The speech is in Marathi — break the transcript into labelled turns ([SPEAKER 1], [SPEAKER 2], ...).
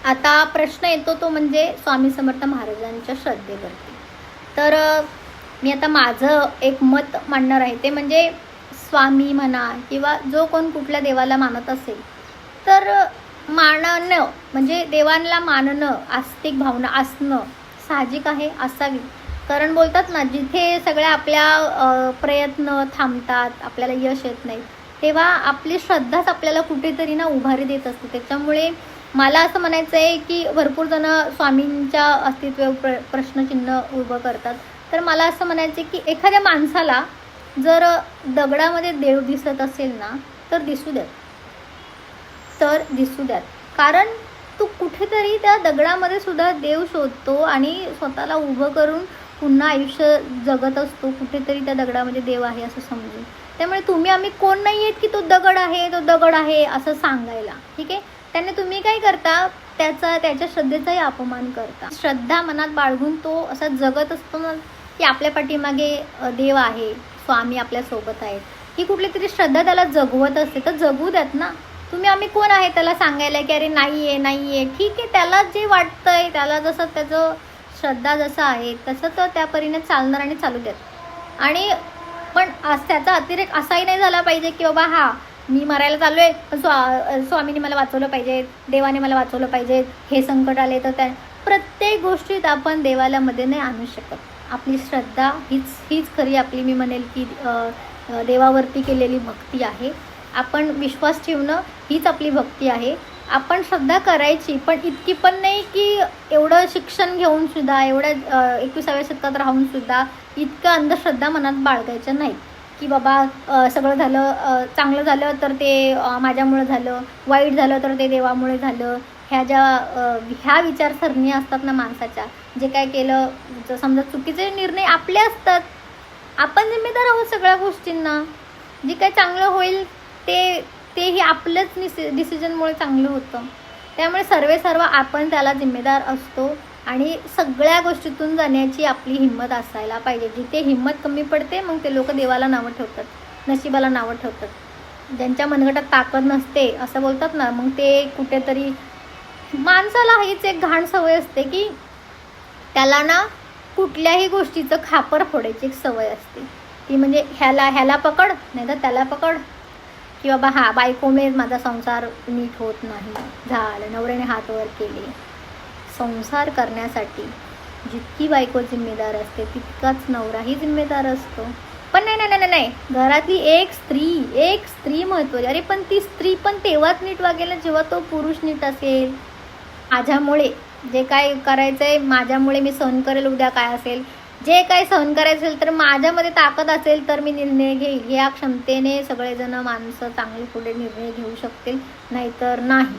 [SPEAKER 1] आता प्रश्न येतो तो म्हणजे स्वामी समर्थ महाराजांच्या श्रद्धेवरती. तर मी आता माझं एक मत मांडणार आहे, ते म्हणजे स्वामी म्हणा किंवा जो कोण कुठल्या देवाला मानत असेल तर मानणं म्हणजे देवांना मानणं, आस्तिक भावना असणं साहजिक आहे, असावी. कारण बोलतात ना, जिथे सगळ्या आपल्या प्रयत्न थांबतात, आपल्याला यश येत नाही, तेव्हा आपली श्रद्धाच आपल्याला कुठेतरी ना उभारी देत असते. त्याच्यामुळे मला असं म्हणायचं आहे की भरपूर जण स्वामींच्या अस्तित्वावर प्रश्नचिन्ह उभं करतात. तर मला असं म्हणायचं आहे की एखाद्या माणसाला जर दगडामध्ये देव दिसत असेल ना, तर दिसू द्यात. कारण तू कुठेतरी त्या दगडामध्ये सुद्धा देव शोधतो आणि स्वतःला उभं करून पुन्हा आयुष्य जगत असतो. कुठेतरी त्या दगडामध्ये देव आहे असं समजून. त्यामुळे तुम्ही आम्ही कोण नाही आहेत की तो दगड आहे असं सांगायला, ठीक आहे. त्याने तुम्ही काय करता, त्याच्या श्रद्धेचाही अपमान करता. श्रद्धा मनात बाळगून तो असा जगत असतो ना की आपल्या पाठीमागे देव आहे, स्वामी आपल्या सोबत आहेत, ही कुठली तरी श्रद्धा त्याला जगवत असते. तर जगू द्यात ना. तुम्ही आम्ही कोण आहे त्याला सांगायला की अरे नाही आहे, ठीक आहे. त्याला जे वाटतंय, त्याला जसं त्याचं श्रद्धा जसं आहे तसं तो त्या परीने चालणार आणि चालू द्यात. आणि पण त्याचा अतिरेक असाही नाही झाला पाहिजे की बाबा मी मरायला चाललो आहे, पण स्वामीने मला वाचवलं पाहिजे, देवाने मला वाचवलं पाहिजे, हे संकट आले तर त्या प्रत्येक गोष्टीत आपण देवाला मध्ये नाही आणू शकत. आपली श्रद्धा हीच खरी आपली, मी म्हणेल की देवावरती केलेली भक्ती आहे. आपण विश्वास ठेवणं हीच आपली भक्ती आहे. आपण श्रद्धा करायची, पण इतकी पण नाही की एवढं शिक्षण घेऊन सुद्धा, एवढ्या 21व्या शतकात राहून सुद्धा इतकं अंधश्रद्धा मनात बाळगायच्या नाहीत की बाबा सगळं झालं, चांगलं झालं तर ते माझ्यामुळे झालं, वाईट झालं तर ते देवामुळे झालं. ह्या विचारसरणी असतात ना माणसाच्या, जे काय केलं समजा चुकीचे निर्णय आपले असतात, आपण जिम्मेदार आहोत सगळ्या गोष्टींना. जे काय चांगलं होईल तेही आपलंच डिसिजनमुळे चांगलं होतं. त्यामुळे सर्व आपण त्याला जिम्मेदार असतो आणि सगळ्या गोष्टीतून जाण्याची आपली हिंमत असायला पाहिजे. जिथे हिंमत कमी पडते मग ते लोक देवाला नावं ठेवतात, नशिबाला नावं ठेवतात. ज्यांच्या मनगटात ताकद नसते असं बोलतात ना, मग ते कुठेतरी माणसाला हीच एक घाण सवय असते की त्याला ना कुठल्याही गोष्टीचं खापर फोडायची एक सवय असते. ती म्हणजे ह्याला पकड नाही तर त्याला पकड, की बाबा बायकोमुळे माझा संसार नीट होत नाही, झालं नवऱ्याने हात वर केले. संसार करण्यासाठी जितकी बायको जिम्मेदार असते तितकाच नवराही जिम्मेदार असतो. पण नाही, घरातली एक स्त्री महत्त्वाची. अरे पण ती स्त्री पण तेव्हाच नीट वागेल जेव्हा तो पुरुष नीट असेल. माझ्यामुळे जे काय करायचं आहे, माझ्यामुळे मी सहन करेल, उद्या काय असेल जे काय सहन करायचं असेल तर माझ्यामध्ये ताकद असेल तर मी निर्णय घेईल. या क्षमतेने सगळेजण माणसं चांगले पुढे निर्णय घेऊ शकतील, नाहीतर नाही.